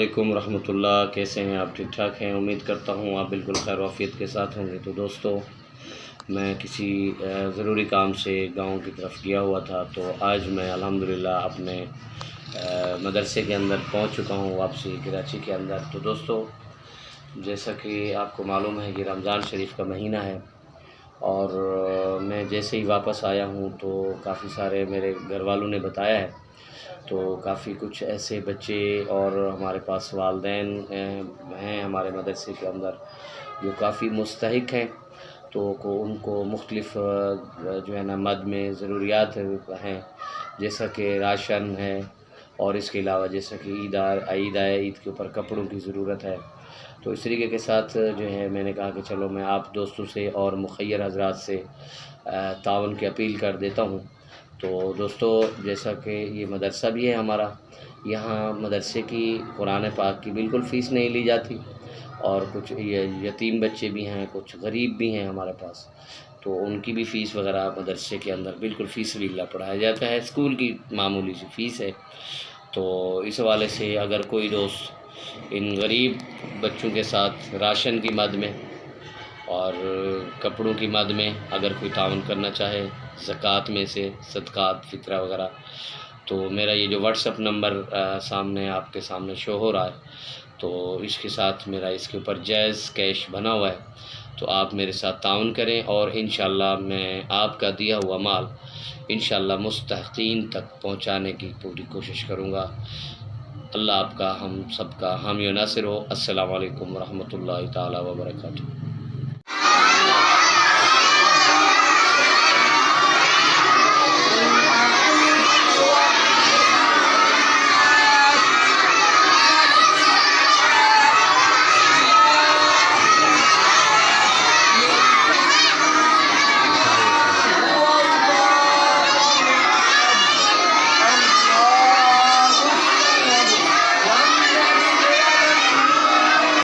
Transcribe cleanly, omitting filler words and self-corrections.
अस्सलामुअलैकुम रहमतुल्लाह। कैसे हैं आप? ठीक ठाक हैं? उम्मीद करता हूँ आप बिल्कुल खैर वाफियत के साथ होंगे। तो दोस्तों, मैं किसी ज़रूरी काम से गांव की तरफ गया हुआ था, तो आज मैं अल्हम्दुलिल्लाह अपने मदरसे के अंदर पहुंच चुका हूं, वापसी कराची के अंदर। तो दोस्तों, जैसा कि आपको मालूम है कि रमज़ान शरीफ का महीना है, और मैं जैसे ही वापस आया हूं तो काफ़ी सारे मेरे घर वालों ने बताया है, तो काफ़ी कुछ ऐसे बच्चे और हमारे पास वालिदैन हैं हमारे मदरसे के अंदर जो काफ़ी मुस्तहिक हैं। तो उनको मुख्तलिफ़ जो है ना मद में ज़रूरियात हैं, जैसा कि राशन है, और इसके अलावा जैसा कि ईद आए, ईद के ऊपर कपड़ों की ज़रूरत है। तो इस तरीके के साथ जो है मैंने कहा कि चलो मैं आप दोस्तों से और मुखय्यर हज़रात से ताउन की अपील कर देता हूँ। तो दोस्तों, जैसा कि ये मदरसा भी है हमारा, यहाँ मदरसे की कुरान पाक की बिल्कुल फ़ीस नहीं ली जाती, और कुछ यतीम बच्चे भी हैं, कुछ गरीब भी हैं हमारे पास, तो उनकी भी फ़ीस वगैरह मदरसे के अंदर बिल्कुल फ़ीसलीला पढ़ाया जाता है। स्कूल की मामूली सी फ़ीस है। तो इस हवाले से अगर कोई दोस्त इन गरीब बच्चों के साथ राशन की मद में और कपड़ों की मद में अगर कोई ताउन करना चाहे, ज़कात में से सदक़ात फ़ितरा वगैरह, तो मेरा ये जो व्हाट्सअप नंबर सामने आपके सामने शो हो रहा है, तो इसके साथ मेरा इसके ऊपर जायज़ कैश बना हुआ है। तो आप मेरे साथ ताउन करें, और इंशाअल्लाह मैं आपका दिया हुआ माल इंशाअल्लाह मुस्तहिक़ीन तक पहुँचाने की पूरी कोशिश करूँगा। अल्लाह आपका हम सब का हामी व नासिर हो। अस्सलामु अलैकुम व रहमतुल्लाहि ताला व बरकातुहू।